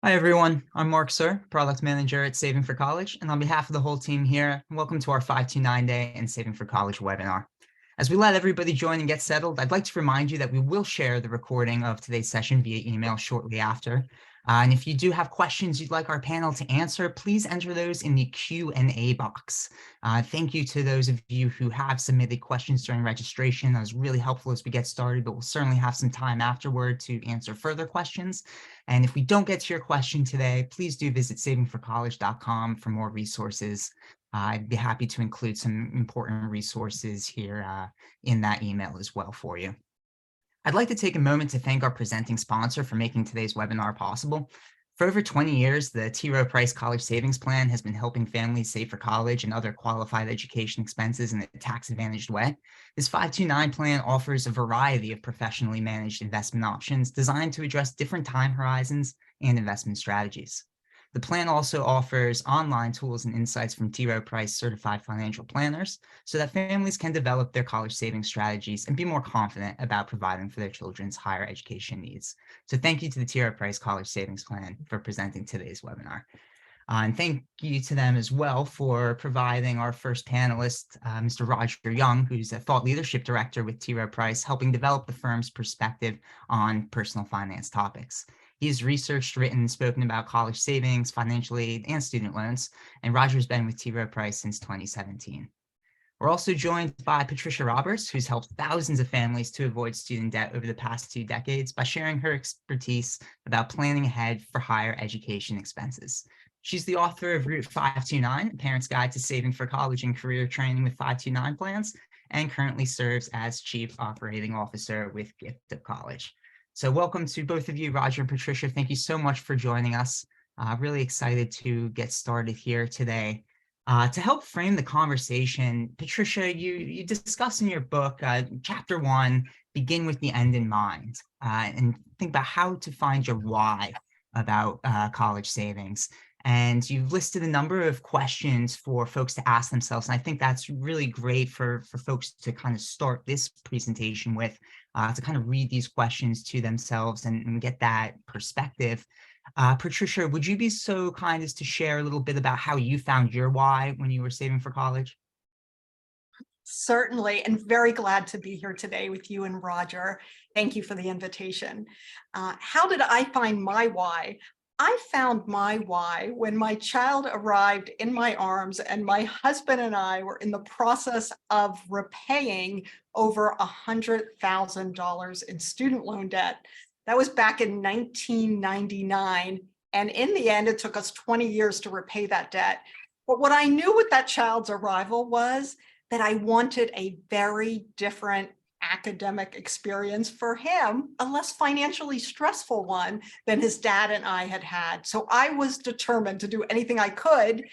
Hi, everyone. I'm Mark Sir, Product Manager at Saving for College, and on behalf of the whole team here, welcome to our 529 Day and Saving for College webinar. As we let everybody join and get settled, I'd like to remind you that we will share the recording of today's session via email shortly after. And if you do have questions you'd like our panel to answer, please enter those in the Q&A box. Thank you to those of you who have submitted questions during registration. That was really helpful as we get started, but we'll certainly have some time afterward to answer further questions. And if we don't get to your question today, please do visit savingforcollege.com for more resources. I'd be happy to include some important resources here in that email as well for you. I'd like to take a moment to thank our presenting sponsor for making today's webinar possible. For over 20 years, the T. Rowe Price College Savings Plan has been helping families save for college and other qualified education expenses in a tax-advantaged way. This 529 plan offers a variety of professionally managed investment options designed to address different time horizons and investment strategies. The plan also offers online tools and insights from T. Rowe Price certified financial planners so that families can develop their college savings strategies and be more confident about providing for their children's higher education needs. So thank you to the T. Rowe Price College Savings Plan for presenting today's webinar. And thank you to them as well for providing our first panelist, Mr. Roger Young, who's a Thought Leadership Director with T. Rowe Price, helping develop the firm's perspective on personal finance topics. He's researched, written, and spoken about college savings, financial aid, and student loans, and Roger's been with T. Rowe Price since 2017. We're also joined by Patricia Roberts, who's helped thousands of families to avoid student debt over the past 2 decades by sharing her expertise about planning ahead for higher education expenses. She's the author of Route 529, A Parent's Guide to Saving for College and Career Training with 529 Plans, and currently serves as Chief Operating Officer with Gift of College. So welcome to both of you, Roger and Patricia. Thank you so much for joining us. Really excited to get started here today. To help frame the conversation, Patricia, you discuss in your book, chapter 1, begin with the end in mind, and think about how to find your why about college savings. And you've listed a number of questions for folks to ask themselves. And I think that's really great for folks to kind of start this presentation with, to kind of read these questions to themselves and get that perspective. Patricia, would you be so kind as to share a little bit about how you found your why when you were saving for college? Certainly, and very glad to be here today with you and Roger. Thank you for the invitation. How did I find my why? I found my why when my child arrived in my arms and my husband and I were in the process of repaying over $100,000 in student loan debt. That was back in 1999. And in the end, it took us 20 years to repay that debt. But what I knew with that child's arrival was that I wanted a very different academic experience for him, a less financially stressful one than his dad and I had had. So I was determined to do anything I could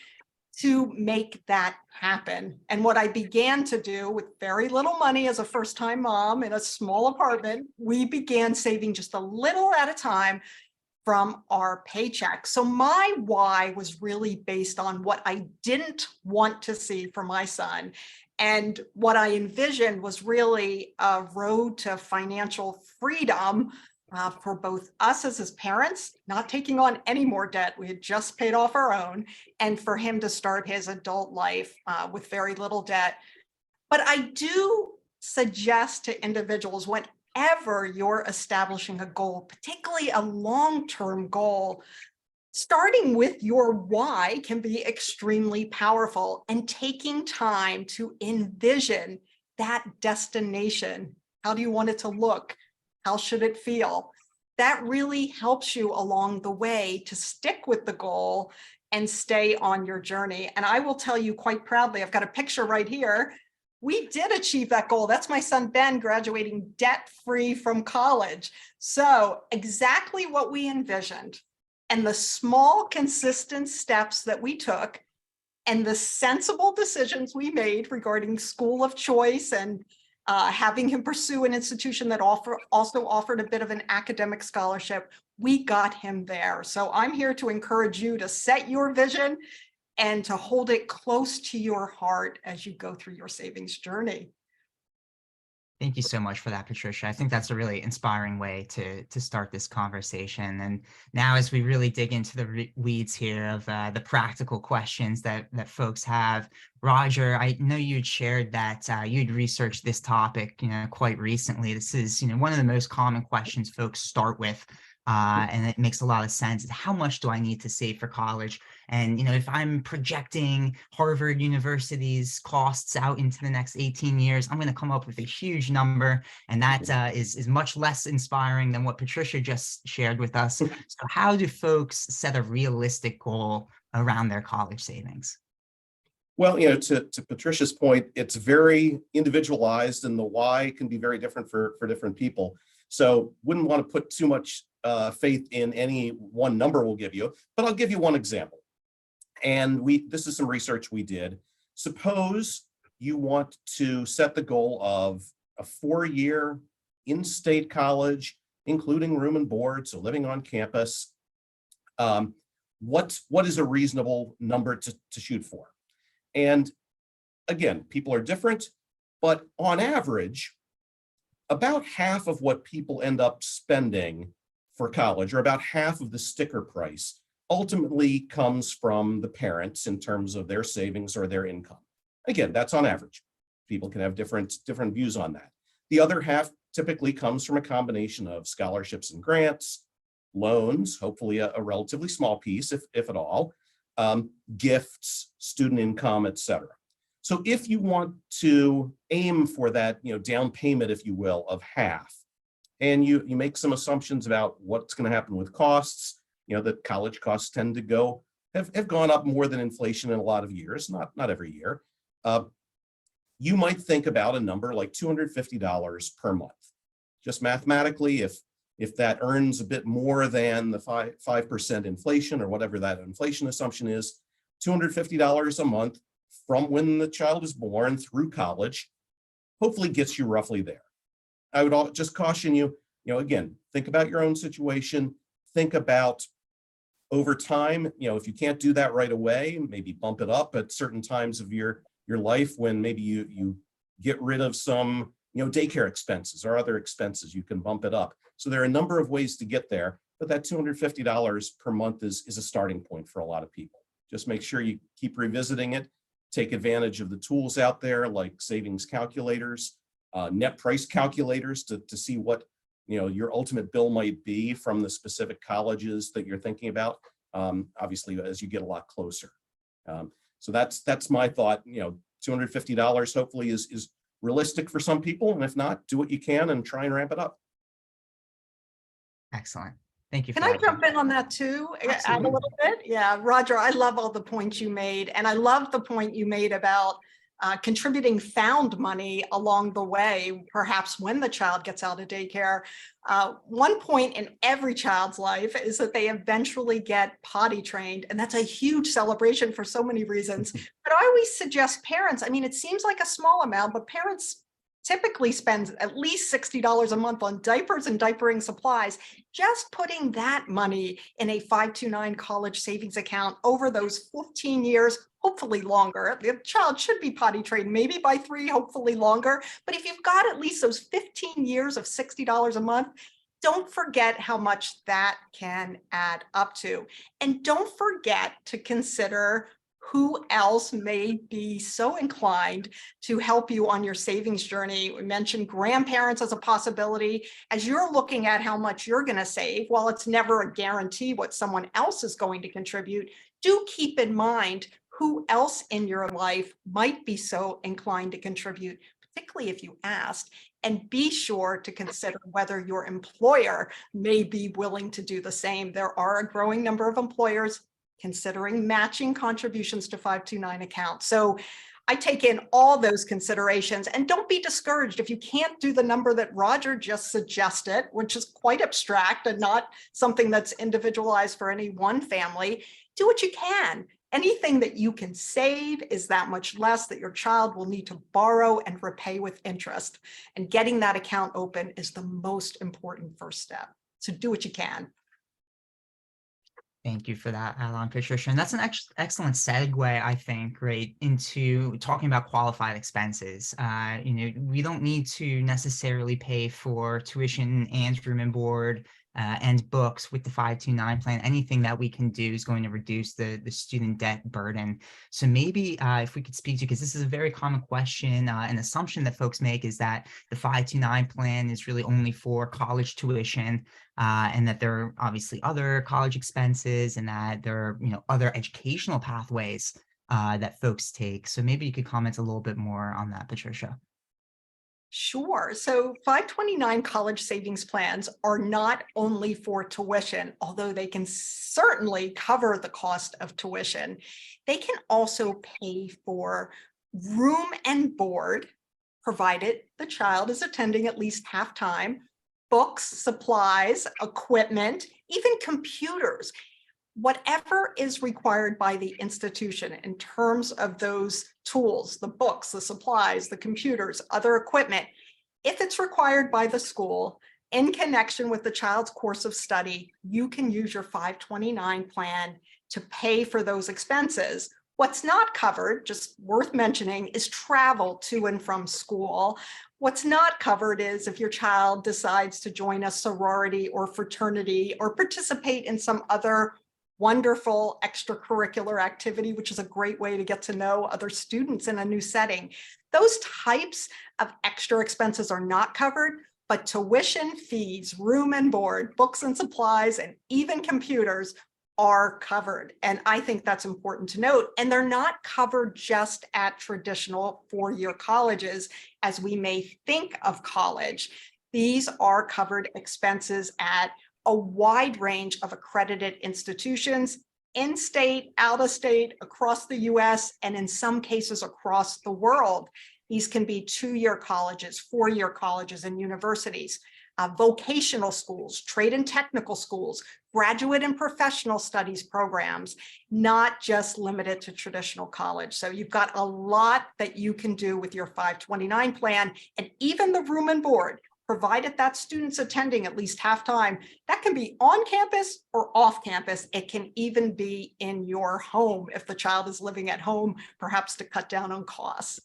to make that happen. And what I began to do with very little money as a first-time mom in a small apartment, we began saving just a little at a time from our paycheck. So my why was really based on what I didn't want to see for my son. And what I envisioned was really a road to financial freedom for both us as his parents, not taking on any more debt. We had just paid off our own, and for him to start his adult life with very little debt. But I do suggest to individuals, whenever you're establishing a goal, particularly a long-term goal, starting with your why can be extremely powerful, and taking time to envision that destination. How do you want it to look? How should it feel? That really helps you along the way to stick with the goal and stay on your journey. And I will tell you quite proudly, I've got a picture right here. We did achieve that goal. That's my son, Ben, graduating debt-free from college. So exactly what we envisioned. And the small, consistent steps that we took and the sensible decisions we made regarding school of choice and having him pursue an institution that also offered a bit of an academic scholarship, we got him there. So I'm here to encourage you to set your vision and to hold it close to your heart as you go through your savings journey. Thank you so much for that, Patricia. I think that's a really inspiring way to start this conversation. And now, as we really dig into the weeds here of the practical questions that folks have, Roger, I know you'd shared that you'd researched this topic, quite recently. This is, one of the most common questions folks start with. And it makes a lot of sense. How much do I need to save for college? And, if I'm projecting Harvard University's costs out into the next 18 years, I'm going to come up with a huge number. And that is much less inspiring than what Patricia just shared with us. So how do folks set a realistic goal around their college savings? Well, to Patricia's point, it's very individualized, and the why can be very different for different people. So wouldn't want to put too much faith in any one number we'll give you, but I'll give you one example. And this is some research we did. Suppose you want to set the goal of a 4-year in-state college, including room and board, so living on campus. What is a reasonable number to shoot for? And again, people are different, but on average, about half of what people end up spending for college, or about half of the sticker price, ultimately comes from the parents in terms of their savings or their income. Again, that's on average. People can have different views on that. The other half typically comes from a combination of scholarships and grants, loans, hopefully a relatively small piece, if at all, gifts, student income, etc. So if you want to aim for that, down payment, if you will, of half, and you make some assumptions about what's going to happen with costs, the college costs tend to have gone up more than inflation in a lot of years, not every year. You might think about a number like $250 per month. Just mathematically, if that earns a bit more than the 5% inflation, or whatever that inflation assumption is, $250 a month from when the child is born through college hopefully gets you roughly there. I would just caution you, again, think about your own situation. Think about over time, if you can't do that right away, maybe bump it up at certain times of your life when maybe you get rid of some daycare expenses or other expenses, you can bump it up. So there are a number of ways to get there, but that $250 per month is a starting point for a lot of people. Just make sure you keep revisiting it, take advantage of the tools out there like savings calculators, net price calculators to see what your ultimate bill might be from the specific colleges that you're thinking about, obviously as you get a lot closer. So that's my thought. $250 hopefully is realistic for some people, and if not, do what you can and try and ramp it up. Excellent. Thank you. Can I jump in on that too? Add a little bit? Yeah, Roger, I love all the points you made. And I love the point you made about contributing found money along the way, perhaps when the child gets out of daycare. One point in every child's life is that they eventually get potty trained. And that's a huge celebration for so many reasons. But I always suggest parents, it seems like a small amount, but parents typically spends at least $60 a month on diapers and diapering supplies. Just putting that money in a 529 college savings account over those 15 years, hopefully longer. The child should be potty trained maybe by 3, hopefully longer. But if you've got at least those 15 years of $60 a month, don't forget how much that can add up to. And don't forget to consider who else may be so inclined to help you on your savings journey. We mentioned grandparents as a possibility. As you're looking at how much you're going to save, while it's never a guarantee what someone else is going to contribute, do keep in mind who else in your life might be so inclined to contribute, particularly if you asked, and be sure to consider whether your employer may be willing to do the same. There are a growing number of employers considering matching contributions to 529 accounts. So I take in all those considerations, and don't be discouraged if you can't do the number that Roger just suggested, which is quite abstract and not something that's individualized for any one family. Do what you can. Anything that you can save is that much less that your child will need to borrow and repay with interest. And getting that account open is the most important first step. So do what you can. Thank you for that add-on, Patricia. And that's an excellent segue, I think, right, into talking about qualified expenses. We don't need to necessarily pay for tuition and room and board and books with the 529 plan. Anything that we can do is going to reduce the student debt burden. So maybe if we could speak to, because this is a very common question, an assumption that folks make is that the 529 plan is really only for college tuition. And that there are obviously other college expenses and that there are, other educational pathways that folks take. So maybe you could comment a little bit more on that, Patricia. Sure. So 529 college savings plans are not only for tuition, although they can certainly cover the cost of tuition. They can also pay for room and board, provided the child is attending at least half time, books, supplies, equipment, even computers, whatever is required by the institution in terms of those tools, the books, the supplies, the computers, other equipment. If it's required by the school in connection with the child's course of study, you can use your 529 plan to pay for those expenses. What's not covered, just worth mentioning, is travel to and from school. What's not covered is if your child decides to join a sorority or fraternity or participate in some other wonderful extracurricular activity, which is a great way to get to know other students in a new setting. Those types of extra expenses are not covered, but tuition, fees, room and board, books and supplies, and even computers are covered. And I think that's important to note. And they're not covered just at traditional four-year colleges, as we may think of college. These are covered expenses at a wide range of accredited institutions, in-state, out-of-state, across the US, and in some cases across the world. These can be two-year colleges, four-year colleges, and universities, vocational schools, trade and technical schools, graduate and professional studies programs, not just limited to traditional college. So you've got a lot that you can do with your 529 plan, and even the room and board, provided that student's attending at least half time. That can be on campus or off campus. It can even be in your home if the child is living at home, perhaps to cut down on costs.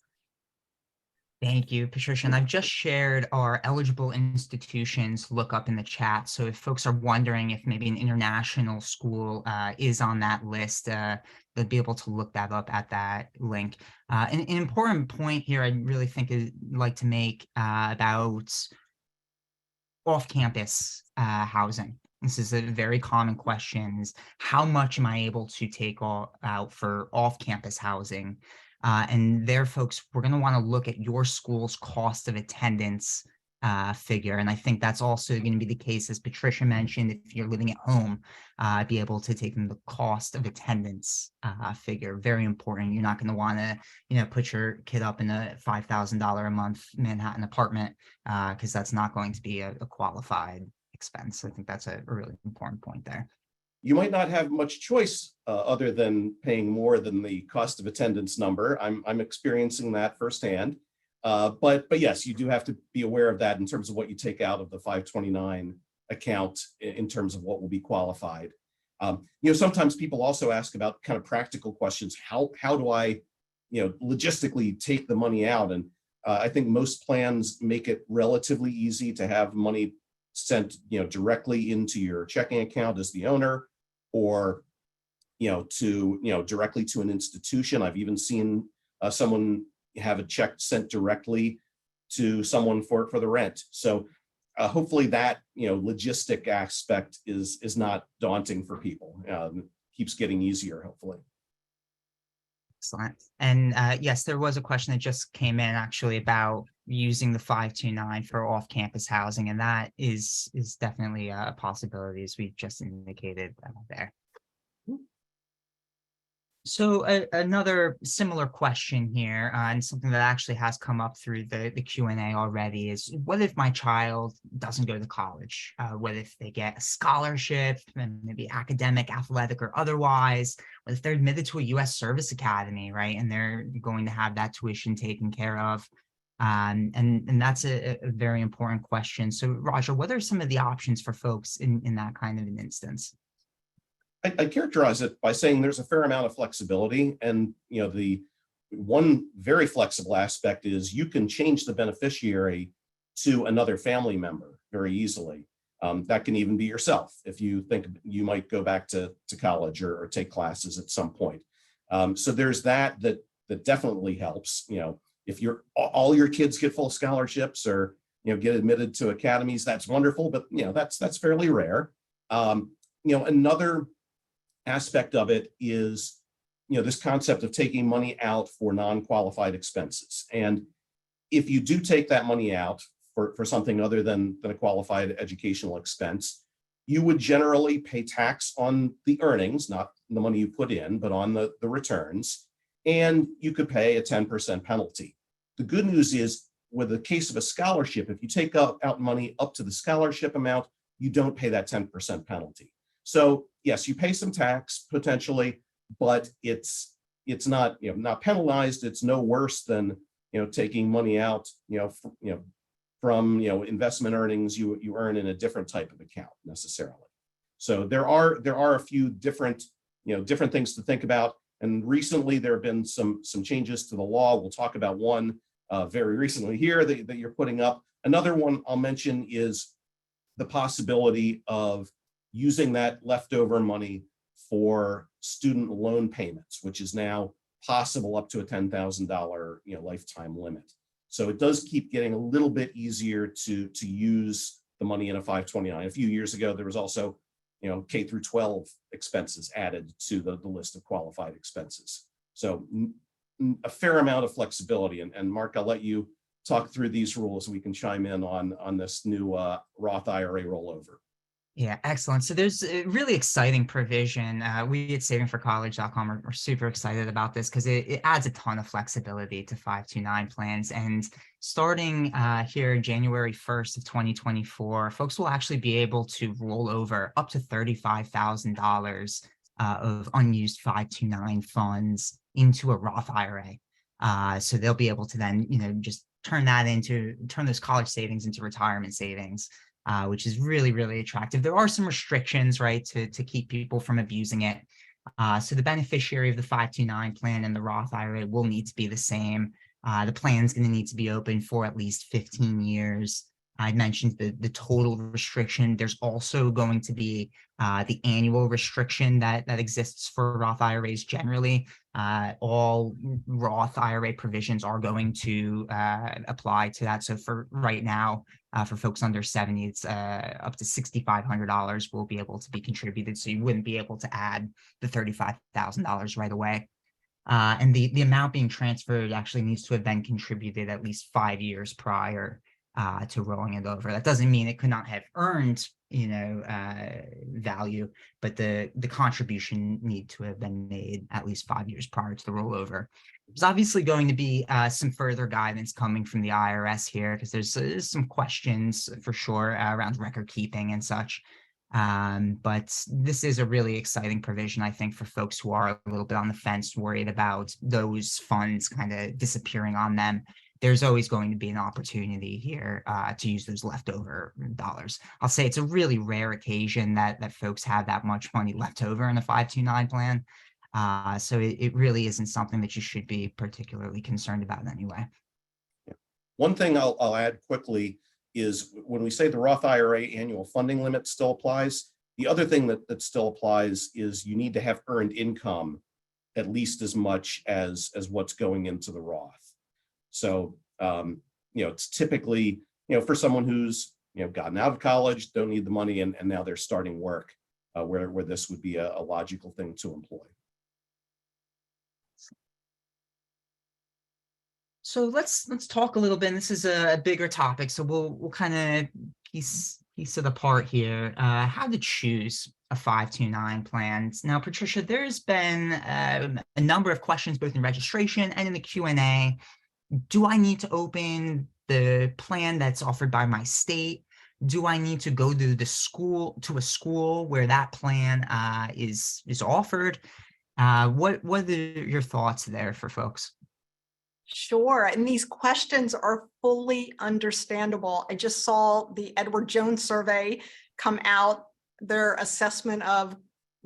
Thank you, Patricia. And I've just shared our eligible institutions lookup in the chat. So if folks are wondering if maybe an international school is on that list, they'll be able to look that up at that link. An important point here I really think I'd like to make about off-campus housing. This is a very common question, is how much am I able to take out for off-campus housing? And there, folks, we're going to want to look at your school's cost of attendance figure. And I think that's also going to be the case, as Patricia mentioned, if you're living at home, be able to take in the cost of attendance figure. Very important. You're not going to want to, put your kid up in a $5,000 a month Manhattan apartment because that's not going to be a qualified expense. I think that's a really important point there. You might not have much choice other than paying more than the cost of attendance number. I'm experiencing that firsthand. But yes, you do have to be aware of that in terms of what you take out of the 529 account in terms of what will be qualified. Sometimes people also ask about kind of practical questions. How do I, logistically take the money out? And I think most plans make it relatively easy to have money sent, directly into your checking account as the owner, or, directly to an institution. I've even seen someone have a check sent directly to someone for the rent. So hopefully that, logistic aspect is not daunting for people. Keeps getting easier, hopefully. Excellent. And yes, there was a question that just came in actually about using the 529 for off-campus housing, and that is definitely a possibility, as we just indicated there. So another similar question here, and something that actually has come up through the Q&A already, is what if my child doesn't go to college? What if they get a scholarship, and maybe academic, athletic, or otherwise? What if they're admitted to a U.S. Service Academy, right? And they're going to have that tuition taken care of. And that's a very important question. So Roger, what are some of the options for folks in that kind of an instance? I characterize it by saying there's a fair amount of flexibility, and the one very flexible aspect is you can change the beneficiary to another family member very easily. That can even be yourself if you think you might go back to college or take classes at some point. So there's that definitely helps. If all your kids get full scholarships or get admitted to academies, that's wonderful, but that's fairly rare. Another aspect of it is this concept of taking money out for non-qualified expenses. And if you do take that money out for something other than a qualified educational expense, you would generally pay tax on the earnings, not the money you put in, but on the returns, and you could pay a 10% penalty. The good news is, with the case of a scholarship, if you take out money up to the scholarship amount, you don't pay that 10% penalty. So yes, you pay some tax potentially, but it's not not penalized. It's no worse than taking money out from investment earnings you earn in a different type of account necessarily. So there are a few different different things to think about. And recently there have been some changes to the law. We'll talk about one very recently here that you're putting up. Another one I'll mention is the possibility of using that leftover money for student loan payments, which is now possible up to a $10,000 lifetime limit. So it does keep getting a little bit easier to use the money in a 529. A few years ago, there was also K through 12 expenses added to the list of qualified expenses. So a fair amount of flexibility. And Mark, I'll let you talk through these rules. We can chime in on this new Roth IRA rollover. Yeah, excellent. So there's a really exciting provision. We at savingforcollege.com are super excited about this because it adds a ton of flexibility to 529 plans. And starting here January 1st of 2024, folks will actually be able to roll over up to $35,000 of unused 529 funds into a Roth IRA. So they'll be able to then, just turn those college savings into retirement savings. Which is really, really attractive. There are some restrictions, right, to keep people from abusing it. So the beneficiary of the 529 plan and the Roth IRA will need to be the same. The plan is going to need to be open for at least 15 years. I mentioned the total restriction. There's also going to be the annual restriction that exists for Roth IRAs generally. All Roth IRA provisions are going to apply to that. So for right now, for folks under 70, it's up to $6,500 will be able to be contributed. So you wouldn't be able to add the $35,000 right away. And the amount being transferred actually needs to have been contributed at least 5 years prior to rolling it over. That doesn't mean it could not have earned, value, but the contribution need to have been made at least 5 years prior to the rollover. There's obviously going to be some further guidance coming from the IRS here because there's some questions for sure around record keeping and such. But this is a really exciting provision, I think, for folks who are a little bit on the fence, worried about those funds kind of disappearing on them. There's always going to be an opportunity here to use those leftover dollars. I'll say it's a really rare occasion that folks have that much money left over in a 529 plan. So it really isn't something that you should be particularly concerned about anyway. Yeah. One thing I'll add quickly is when we say the Roth IRA annual funding limit still applies, the other thing that still applies is you need to have earned income at least as much as what's going into the Roth. So, it's typically, for someone who's, gotten out of college, don't need the money, and now they're starting work, where this would be a logical thing to employ. So let's talk a little bit. And this is a bigger topic, so we'll kind of piece it apart here. How to choose a 529 plan. Now, Patricia, there's been a number of questions both in registration and in the Q&A. Do I need to open the plan that's offered by my state? Do I need to go to a school where that plan is offered? What are your thoughts there for folks? Sure. And these questions are fully understandable. I just saw the Edward Jones survey come out, their assessment of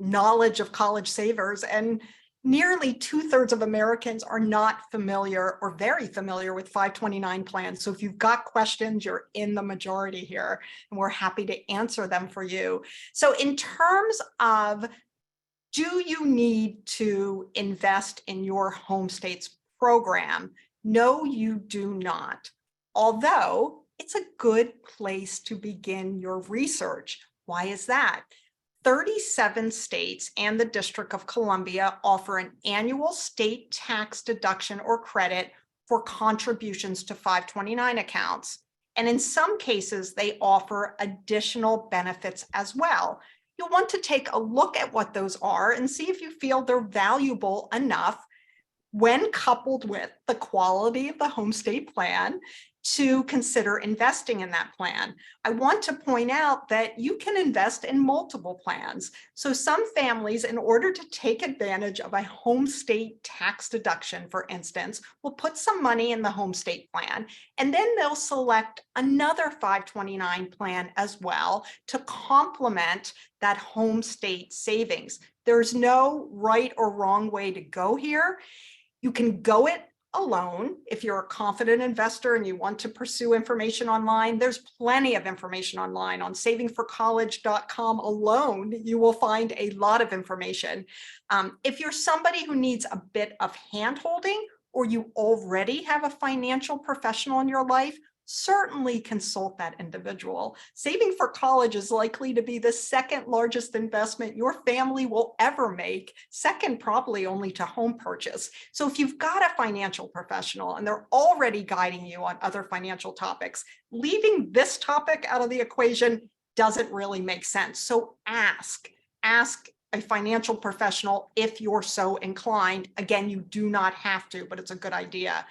knowledge of college savers, and nearly 2/3 of Americans are not familiar or very familiar with 529 plans. So if you've got questions, you're in the majority here, and we're happy to answer them for you. So in terms of, do you need to invest in your home state's program? No, you do not. Although it's a good place to begin your research. Why is that? 37 states and the District of Columbia offer an annual state tax deduction or credit for contributions to 529 accounts. And in some cases, they offer additional benefits as well. You'll want to take a look at what those are and see if you feel they're valuable enough when coupled with the quality of the home state plan to consider investing in that plan. I want to point out that you can invest in multiple plans. So some families, in order to take advantage of a home state tax deduction, for instance, will put some money in the home state plan, and then they'll select another 529 plan as well to complement that home state savings. There's no right or wrong way to go here. You can go it alone. If you're a confident investor and you want to pursue information online, there's plenty of information online. On savingforcollege.com alone, you will find a lot of information. If you're somebody who needs a bit of hand-holding, or you already have a financial professional in your life, certainly consult that individual. Saving for college is likely to be the second largest investment your family will ever make, second probably only to home purchase. So if you've got a financial professional and they're already guiding you on other financial topics, leaving this topic out of the equation doesn't really make sense. So ask a financial professional if you're so inclined. Again, you do not have to, but it's a good idea.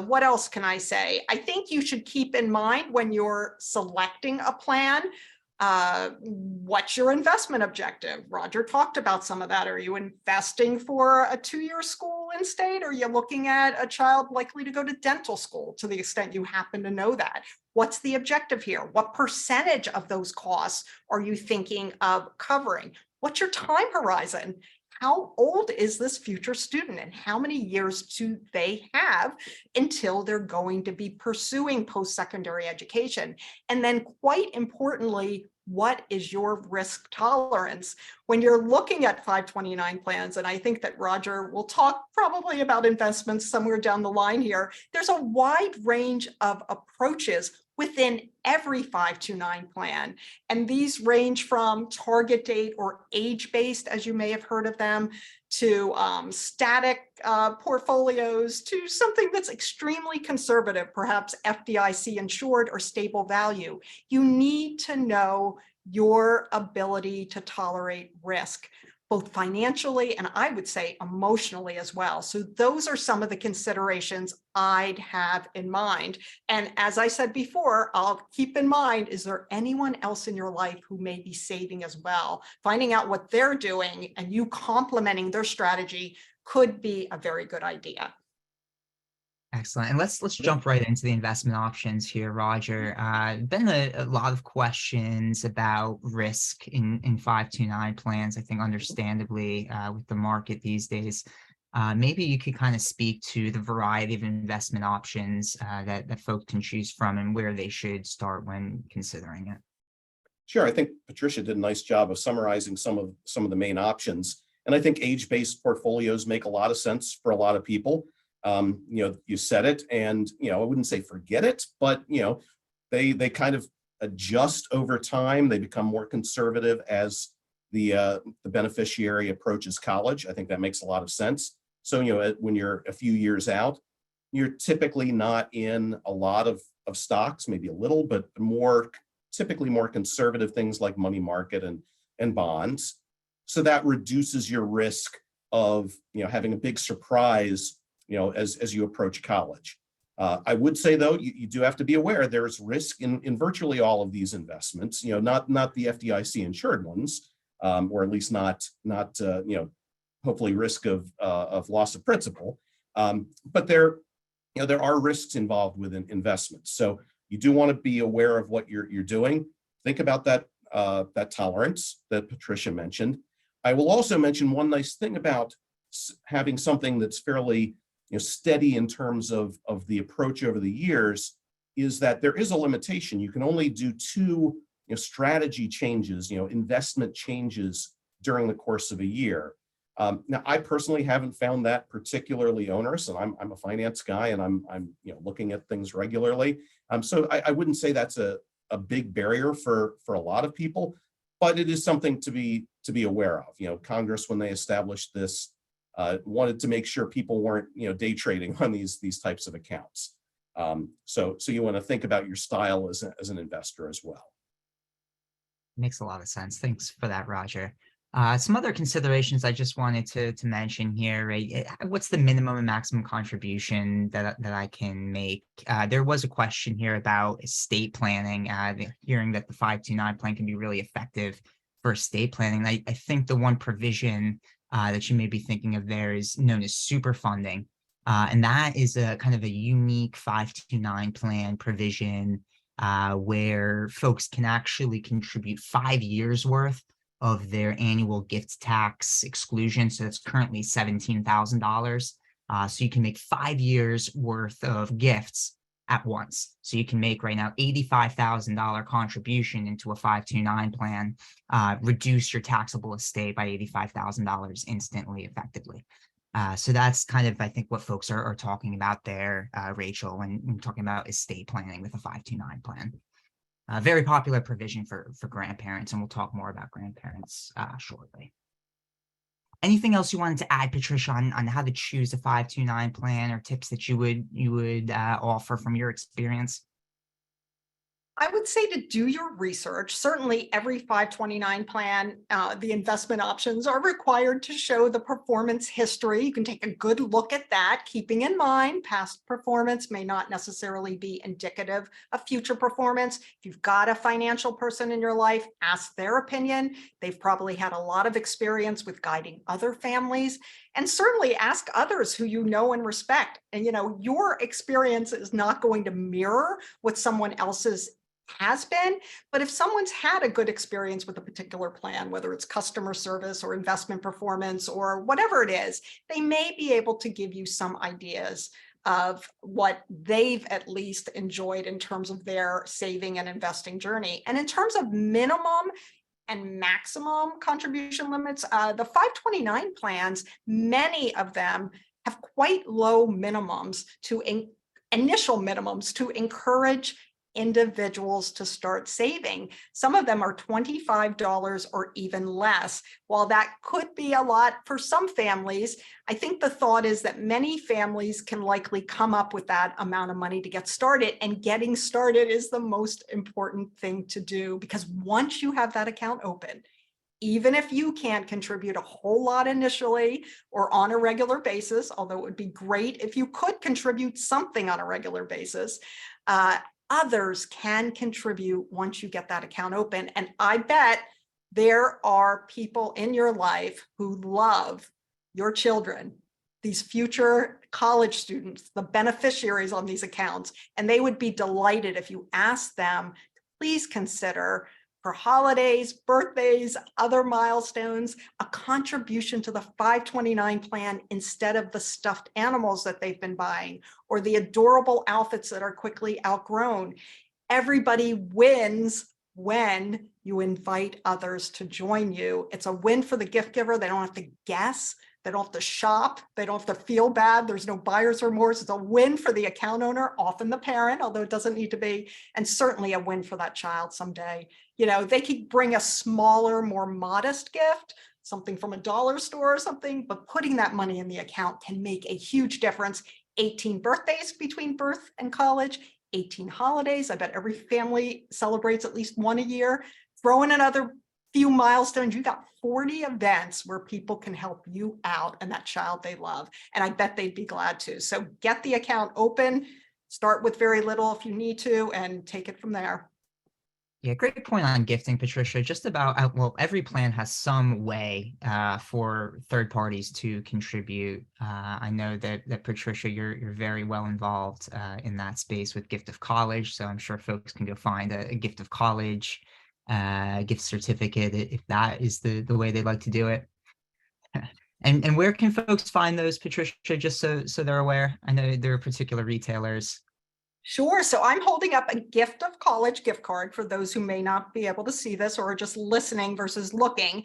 What else can I say? I think you should keep in mind when you're selecting a plan, what's your investment objective? Roger talked about some of that. Are you investing for a 2-year school in state? Or are you looking at a child likely to go to dental school, to the extent you happen to know that? What's the objective here? What percentage of those costs are you thinking of covering? What's your time horizon? How old is this future student, and how many years do they have until they're going to be pursuing post-secondary education? And then, quite importantly, what is your risk tolerance? When you're looking at 529 plans, and I think that Roger will talk probably about investments somewhere down the line here, there's a wide range of approaches within every 529 plan. And these range from target date or age-based, as you may have heard of them, to static portfolios, to something that's extremely conservative, perhaps FDIC insured or stable value. You need to know your ability to tolerate risk, both financially and I would say emotionally as well. So those are some of the considerations I'd have in mind. And as I said before, I'll keep in mind, is there anyone else in your life who may be saving as well? Finding out what they're doing and you complementing their strategy could be a very good idea. Excellent. And let's jump right into the investment options here, Roger. Been a lot of questions about risk in 529 plans, I think understandably, with the market these days. Maybe you could kind of speak to the variety of investment options that folks can choose from and where they should start when considering it. Sure. I think Patricia did a nice job of summarizing some of the main options. And I think age-based portfolios make a lot of sense for a lot of people. You said it, and, I wouldn't say forget it, but, they kind of adjust over time. They become more conservative as the beneficiary approaches college. I think that makes a lot of sense. So, when you're a few years out, you're typically not in a lot of stocks, maybe a little, but typically more conservative things like money market and bonds. So that reduces your risk of, having a big surprise as you approach college. I would say, though, you do have to be aware there's risk in virtually all of these investments, not the FDIC insured ones, or at least not hopefully risk of loss of principal. But there are risks involved with investments. So you do want to be aware of what you're doing. Think about that tolerance that Patricia mentioned. I will also mention one nice thing about having something that's fairly steady in terms of the approach over the years is that there is a limitation. You can only do two strategy changes, investment changes during the course of a year. Now, I personally haven't found that particularly onerous, and I'm a finance guy, and I'm looking at things regularly. So I wouldn't say that's a big barrier for a lot of people, but it is something to be aware of. Congress, when they established this, wanted to make sure people weren't day trading on these types of accounts. So you want to think about your style as an investor as well. Makes a lot of sense. Thanks for that, Roger. Some other considerations I just wanted to mention here, right? What's the minimum and maximum contribution that I can make? There was a question here about estate planning, hearing that the 529 plan can be really effective for estate planning. I think the one provision that you may be thinking of there is known as super funding. And that is a kind of a unique 529 plan provision where folks can actually contribute 5 years worth of their annual gift tax exclusion. So it's currently $17,000. So you can make 5 years worth of gifts at once. So you can make right now $85,000 contribution into a 529 plan, reduce your taxable estate by $85,000 instantly, effectively. So that's kind of, I think, what folks are talking about there, Rachel, when talking about estate planning with a 529 plan. Very popular provision for grandparents, and we'll talk more about grandparents shortly. Anything else you wanted to add, Patricia, on how to choose a 529 plan, or tips that you would offer from your experience? I would say to do your research. Certainly every 529 plan, the investment options are required to show the performance history. You can take a good look at that, keeping in mind past performance may not necessarily be indicative of future performance. If you've got a financial person in your life, ask their opinion. They've probably had a lot of experience with guiding other families, and certainly ask others who you know and respect. And your experience is not going to mirror what someone else's has been, but if someone's had a good experience with a particular plan, whether it's customer service or investment performance or whatever it is, they may be able to give you some ideas of what they've at least enjoyed in terms of their saving and investing journey. And in terms of minimum and maximum contribution limits, the 529 plans, many of them have quite low minimums initial minimums to encourage individuals to start saving. Some of them are $25 or even less. While that could be a lot for some families, I think the thought is that many families can likely come up with that amount of money to get started, and getting started is the most important thing to do, because once you have that account open, even if you can't contribute a whole lot initially or on a regular basis, although it would be great if you could contribute something on a regular basis, others can contribute once you get that account open. And I bet there are people in your life who love your children, these future college students, the beneficiaries on these accounts, and they would be delighted if you asked them, please consider for holidays, birthdays, other milestones, a contribution to the 529 plan instead of the stuffed animals that they've been buying or the adorable outfits that are quickly outgrown. Everybody wins when you invite others to join you. It's a win for the gift giver. They don't have to guess. They don't have to shop. They don't have to feel bad. There's no buyer's remorse. It's a win for the account owner, often the parent, although it doesn't need to be, and certainly a win for that child someday. They could bring a smaller, more modest gift, something from a dollar store or something, but putting that money in the account can make a huge difference. 18 birthdays between birth and college, 18 holidays. I bet every family celebrates at least one a year. Throw in another few milestones, you got 40 events where people can help you out and that child they love. And I bet they'd be glad to. So get the account open, start with very little if you need to, and take it from there. Yeah, great point on gifting, Patricia. Just about, well, every plan has some way for third parties to contribute. I know that Patricia, you're very well involved in that space with Gift of College. So I'm sure folks can go find a Gift of College gift certificate if that is the way they'd like to do it. And where can folks find those, Patricia, just so they're aware? I know there are particular retailers. Sure. So I'm holding up a gift of college gift card for those who may not be able to see this or are just listening versus looking.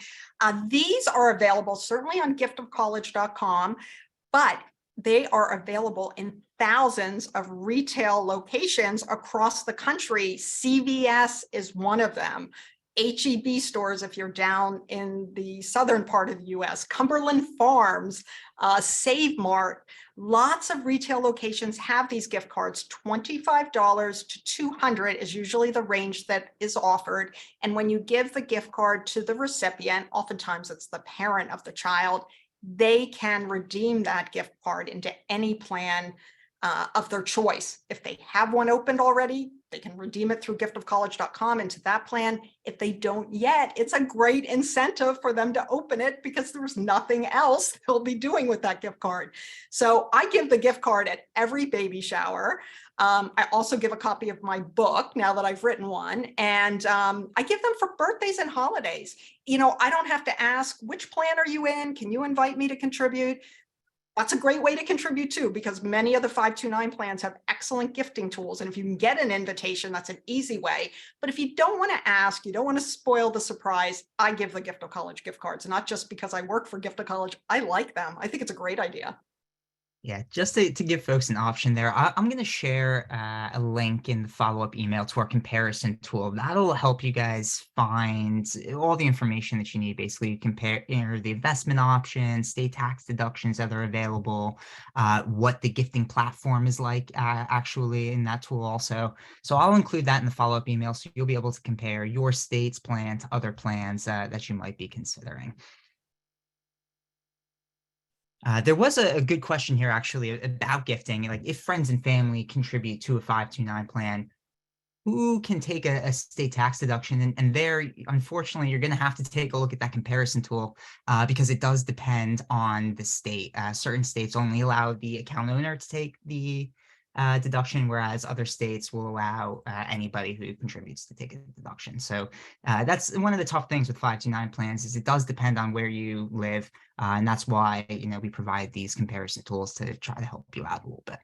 These are available certainly on giftofcollege.com, but they are available in thousands of retail locations across the country. CVS is one of them. HEB stores, if you're down in the southern part of the US, Cumberland Farms, Save Mart, lots of retail locations have these gift cards. $25 to $200 is usually the range that is offered. And when you give the gift card to the recipient, oftentimes it's the parent of the child, they can redeem that gift card into any plan of their choice. If they have one opened already, they can redeem it through giftofcollege.com into that plan. If they don't yet, it's a great incentive for them to open it because there's nothing else they'll be doing with that gift card. So I give the gift card at every baby shower. I also give a copy of my book now that I've written one, and I give them for birthdays and holidays. You know, I don't have to ask, which plan are you in? Can you invite me to contribute? That's a great way to contribute too, because many of the 529 plans have excellent gifting tools. And if you can get an invitation, that's an easy way. But if you don't want to ask, you don't want to spoil the surprise, I give the Gift of College gift cards, not just because I work for Gift of College. I like them. I think it's a great idea. Yeah, just to give folks an option there, I'm going to share a link in the follow-up email to our comparison tool. That'll help you guys find all the information that you need. Basically, compare the investment options, state tax deductions that are available, what the gifting platform is like actually in that tool also. So I'll include that in the follow-up email so you'll be able to compare your state's plan to other plans that you might be considering. There was a good question here actually about gifting, like if friends and family contribute to a 529 plan, who can take a state tax deduction? And there, unfortunately, you're going to have to take a look at that comparison tool because it does depend on the state. Certain states only allow the account owner to take the deduction, whereas other states will allow anybody who contributes to take a deduction. So that's one of the tough things with 529 plans is it does depend on where you live. And that's why, we provide these comparison tools to try to help you out a little bit.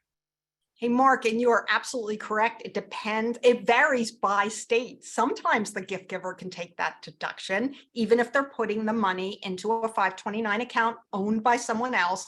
Hey, Mark, and you are absolutely correct. It depends. It varies by state. Sometimes the gift giver can take that deduction, even if they're putting the money into a 529 account owned by someone else.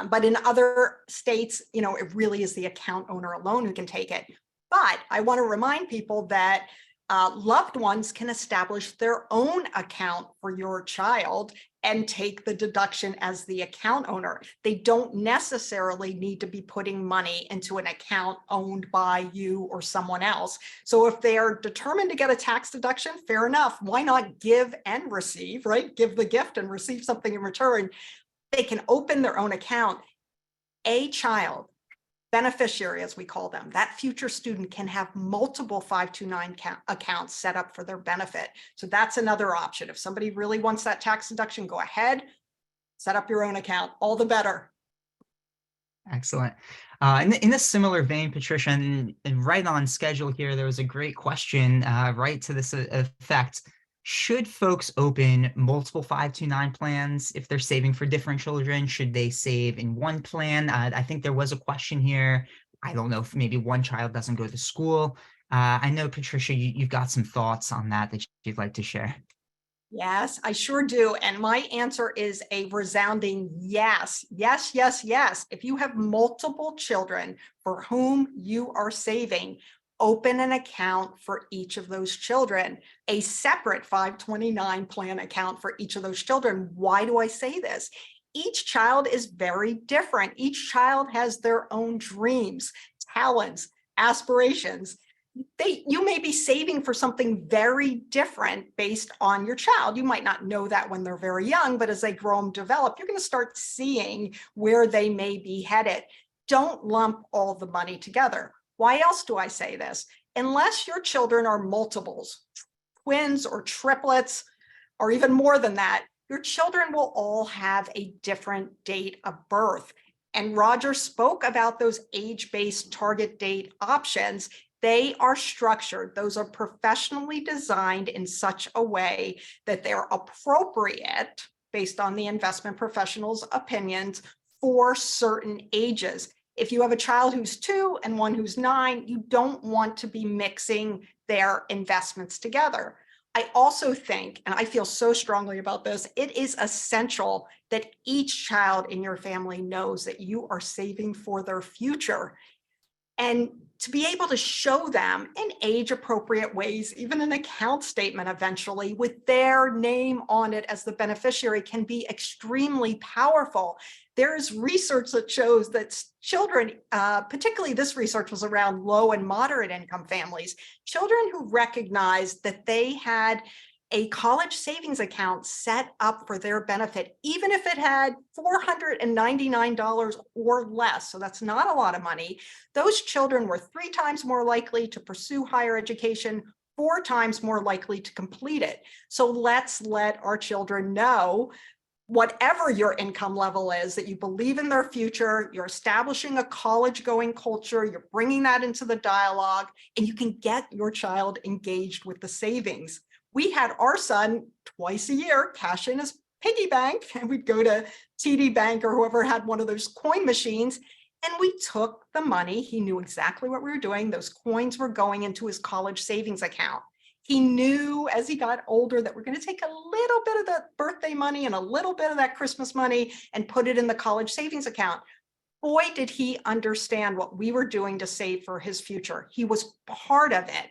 But in other states, it really is the account owner alone who can take it. But I want to remind people that loved ones can establish their own account for your child and take the deduction as the account owner. They don't necessarily need to be putting money into an account owned by you or someone else. So if they are determined to get a tax deduction, fair enough. Why not give and receive, right? Give the gift and receive something in return. They can open their own account. A child, beneficiary, as we call them, that future student can have multiple 529 accounts set up for their benefit. So that's another option. If somebody really wants that tax deduction, go ahead, set up your own account, all the better. Excellent. In a similar vein, Patricia, and right on schedule here, there was a great question right to this effect. Should folks open multiple 529 plans if they're saving for different children? Should they save in one plan? I think there was a question here. I don't know if maybe one child doesn't go to school. I know, Patricia, you've got some thoughts on that you'd like to share. Yes, I sure do. And my answer is a resounding yes. Yes, yes, yes. If you have multiple children for whom you are saving, open an account for each of those children, a separate 529 plan account for each of those children. Why do I say this? Each child is very different. Each child has their own dreams, talents, aspirations. You may be saving for something very different based on your child. You might not know that when they're very young, but as they grow and develop, you're going to start seeing where they may be headed. Don't lump all the money together. Why else do I say this? Unless your children are multiples, twins or triplets, or even more than that, your children will all have a different date of birth. And Roger spoke about those age-based target date options. They are structured. Those are professionally designed in such a way that they're appropriate based on the investment professional's opinions for certain ages. If you have a child who's 2 and one who's 9, you don't want to be mixing their investments together. I also think, and I feel so strongly about this, it is essential that each child in your family knows that you are saving for their future. And to be able to show them in age-appropriate ways, even an account statement eventually with their name on it as the beneficiary can be extremely powerful. There's research that shows that children, particularly this research was around low and moderate income families, children who recognized that they had a college savings account set up for their benefit, even if it had $499 or less, so that's not a lot of money, those children were 3 times more likely to pursue higher education, 4 times more likely to complete it. So let's let our children know, whatever your income level is, that you believe in their future, you're establishing a college-going culture, you're bringing that into the dialogue, and you can get your child engaged with the savings. We had our son twice a year cash in his piggy bank, and we'd go to TD Bank or whoever had one of those coin machines, and we took the money. He knew exactly what we were doing. Those coins were going into his college savings account. He knew as he got older that we're going to take a little bit of that birthday money and a little bit of that Christmas money and put it in the college savings account. Boy, did he understand what we were doing to save for his future. He was part of it.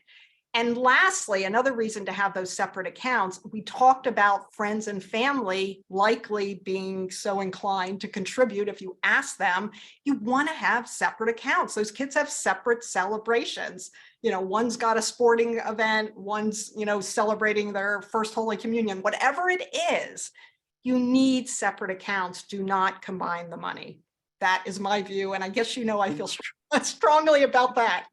And lastly, another reason to have those separate accounts, we talked about friends and family likely being so inclined to contribute. If you ask them, you want to have separate accounts. Those kids have separate celebrations. You know, one's got a sporting event, one's, celebrating their first Holy Communion, whatever it is, you need separate accounts. Do not combine the money. That is my view. And I guess, I feel strongly about that.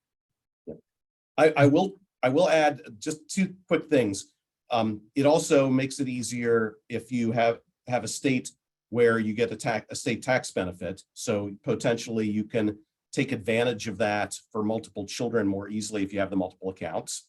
I will add just 2 quick things. It also makes it easier if you have a state where you get a state tax benefit. So potentially you can take advantage of that for multiple children more easily if you have the multiple accounts.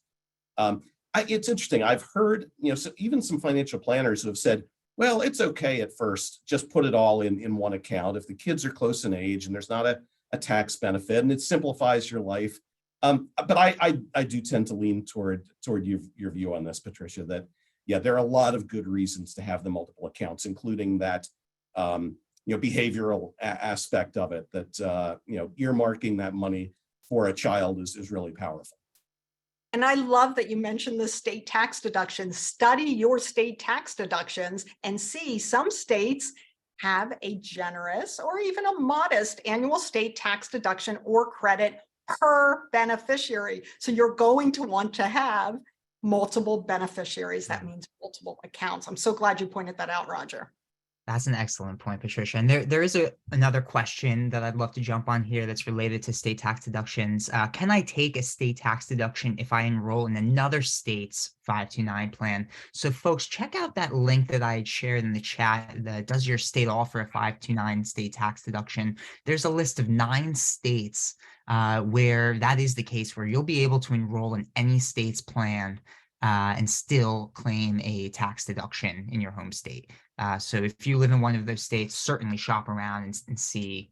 It's interesting. I've heard, so even some financial planners who have said, well, it's okay at first, just put it all in one account. If the kids are close in age and there's not a tax benefit and it simplifies your life. But I do tend to lean toward your view on this, Patricia, that, yeah, there are a lot of good reasons to have the multiple accounts, including that, behavioral aspect of it, that, earmarking that money for a child is really powerful. And I love that you mentioned the state tax deductions. Study your state tax deductions and see some states have a generous or even a modest annual state tax deduction or credit per beneficiary. So you're going to want to have multiple beneficiaries. That means multiple accounts. I'm so glad you pointed that out, Roger. That's an excellent point, Patricia. And there is another question that I'd love to jump on here that's related to state tax deductions. Can I take a state tax deduction if I enroll in another state's 529 plan? So folks, check out that link that I had shared in the chat. Does your state offer a 529 state tax deduction? There's a list of 9 states where that is the case, where you'll be able to enroll in any state's plan and still claim a tax deduction in your home state. So if you live in one of those states, certainly shop around and see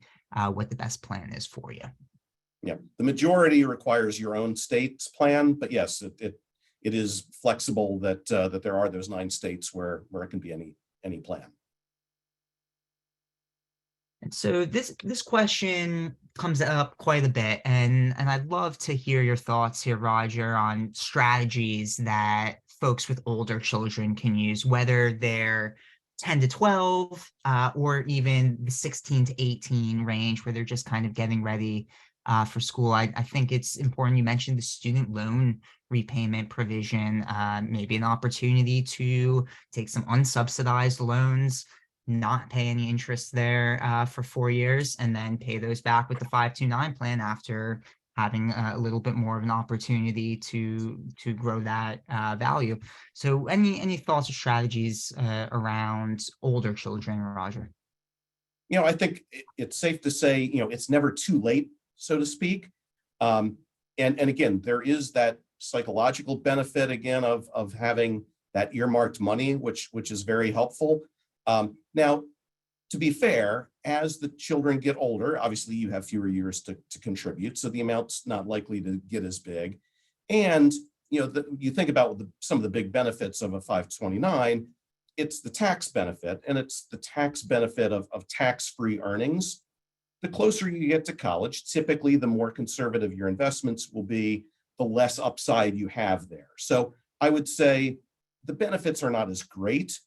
what the best plan is for you. Yeah, the majority requires your own state's plan, but yes, it is flexible that there are those 9 states where it can be any plan. And so this question comes up quite a bit, and I'd love to hear your thoughts here, Roger, on strategies that folks with older children can use, whether they're 10 to 12 or even the 16 to 18 range, where they're just kind of getting ready for school. I think it's important you mentioned the student loan repayment provision, maybe an opportunity to take some unsubsidized loans, not pay any interest there for 4 years, and then pay those back with the 529 plan after having a little bit more of an opportunity to grow that value. So any thoughts or strategies around older children, Roger? I think it's safe to say, it's never too late, so to speak. And again, there is that psychological benefit again of having that earmarked money, which is very helpful. Now, to be fair, as the children get older, obviously you have fewer years to contribute, so the amount's not likely to get as big. And you think about some of the big benefits of a 529, it's the tax benefit, and it's the tax benefit of tax-free earnings. The closer you get to college, typically the more conservative your investments will be, the less upside you have there. So I would say the benefits are not as great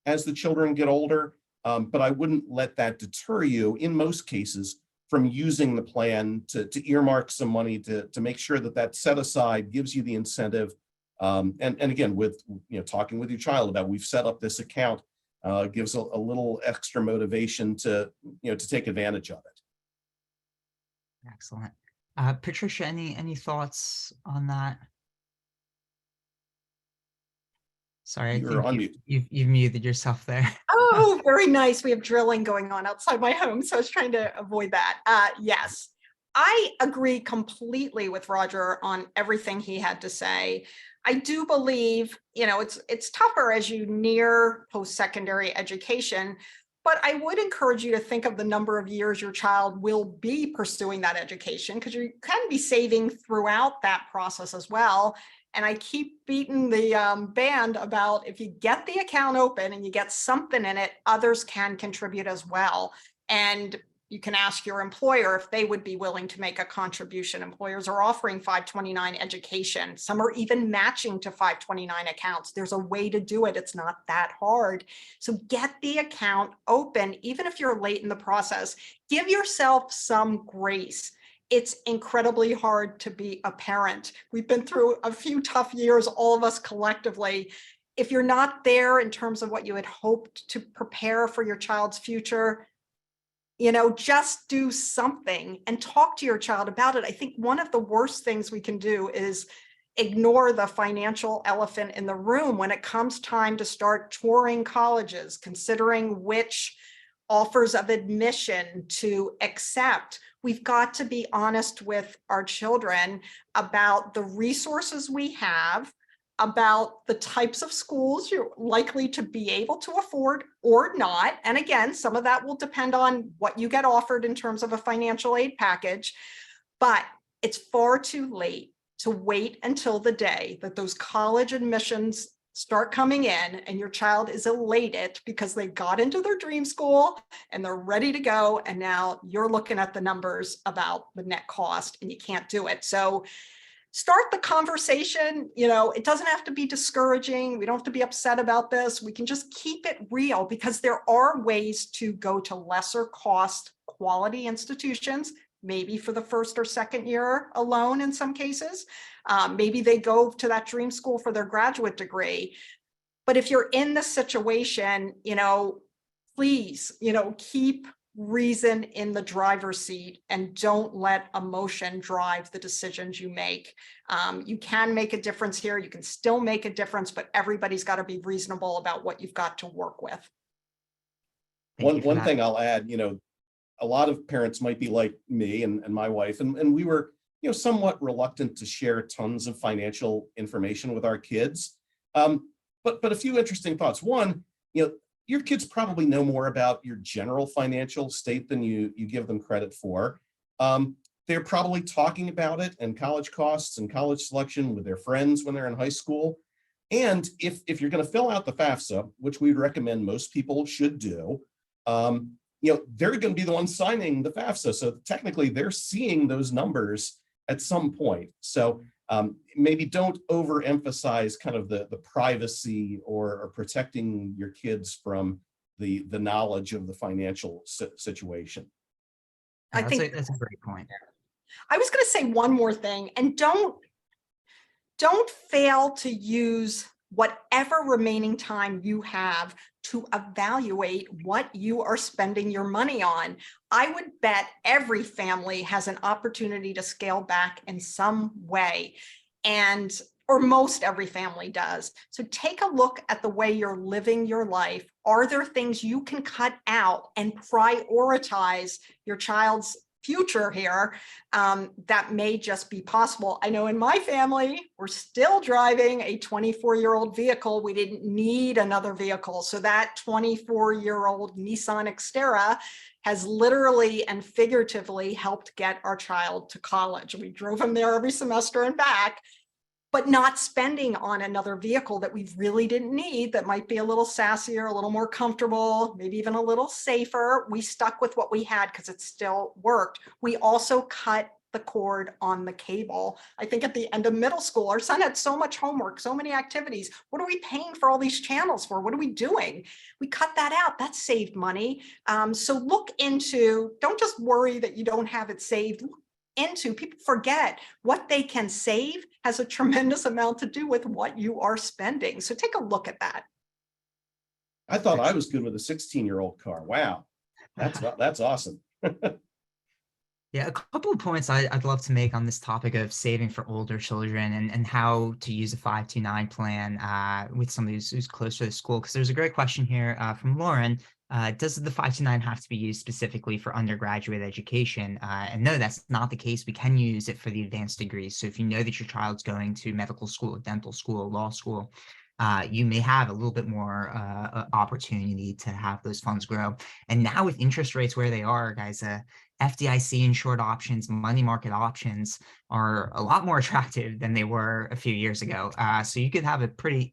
as the children get older, but I wouldn't let that deter you in most cases from using the plan to earmark some money to make sure that set aside gives you the incentive. And again, with talking with your child about we've set up this account, gives a little extra motivation to take advantage of it. Excellent. Patricia, any thoughts on that? Sorry, I You're think on mute. you've muted yourself there. Oh, very nice. We have drilling going on outside my home, so I was trying to avoid that. Yes, I agree completely with Roger on everything he had to say. I do believe, it's tougher as you near post-secondary education, but I would encourage you to think of the number of years your child will be pursuing that education, because you can be saving throughout that process as well. And I keep beating the band about if you get the account open and you get something in it, others can contribute as well. And you can ask your employer if they would be willing to make a contribution. Employers are offering 529 education. Some are even matching to 529 accounts. There's a way to do it. It's not that hard. So get the account open, even if you're late in the process. Give yourself some grace. It's incredibly hard to be a parent. We've been through a few tough years, all of us collectively. If you're not there in terms of what you had hoped to prepare for your child's future, just do something and talk to your child about it. I think one of the worst things we can do is ignore the financial elephant in the room when it comes time to start touring colleges, considering which offers of admission to accept. We've got to be honest with our children about the resources we have, about the types of schools you're likely to be able to afford or not. And again, some of that will depend on what you get offered in terms of a financial aid package, but it's far too late to wait until the day that those college admissions start coming in and your child is elated because they got into their dream school and they're ready to go. And now you're looking at the numbers about the net cost and you can't do it. So start the conversation. It doesn't have to be discouraging. We don't have to be upset about this. We can just keep it real, because there are ways to go to lesser cost quality institutions, maybe for the first or second year alone in some cases. Maybe they go to that dream school for their graduate degree. But if you're in this situation, please, keep reason in the driver's seat and don't let emotion drive the decisions you make. You can make a difference here. You can still make a difference, but everybody's got to be reasonable about what you've got to work with. One thing I'll add, a lot of parents might be like me and my wife, and we were, somewhat reluctant to share tons of financial information with our kids. But a few interesting thoughts. One, your kids probably know more about your general financial state than you give them credit for. They're probably talking about it and college costs and college selection with their friends when they're in high school. And if you're going to fill out the FAFSA, which we recommend most people should do, they're going to be the ones signing the FAFSA. So technically they're seeing those numbers at some point. So maybe don't overemphasize kind of the privacy or protecting your kids from the knowledge of the financial situation. I think that's a great point. I was going to say one more thing, and don't fail to use whatever remaining time you have to evaluate what you are spending your money on. I would bet every family has an opportunity to scale back in some way, or most every family does. So take a look at the way you're living your life. Are there things you can cut out and prioritize your child's future here, that may just be possible. I know in my family, we're still driving a 24-year-old vehicle. We didn't need another vehicle. So that 24-year-old Nissan Xterra has literally and figuratively helped get our child to college. We drove him there every semester and back, but not spending on another vehicle that we really didn't need, that might be a little sassier, a little more comfortable, maybe even a little safer. We stuck with what we had because it still worked. We also cut the cord on the cable. I think at the end of middle school, our son had so much homework, so many activities. What are we paying for all these channels for? What are we doing? We cut that out. That saved money. So look into, don't just worry that you don't have it saved. Into, people forget what they can save has a tremendous amount to do with what you are spending. So take a look at that. I thought I was good with a 16-year-old car. Wow, that's awesome. Yeah, a couple of points I'd love to make on this topic of saving for older children and how to use a 529 plan with somebody who's closer to the school. Because there's a great question here from Lauren. Does the 529 have to be used specifically for undergraduate education? And no, that's not the case. We can use it for the advanced degrees. So if you know that your child's going to medical school, dental school, law school, you may have a little bit more opportunity to have those funds grow. And now with interest rates where they are, guys, FDIC insured options, money market options are a lot more attractive than they were a few years ago. So you could have a pretty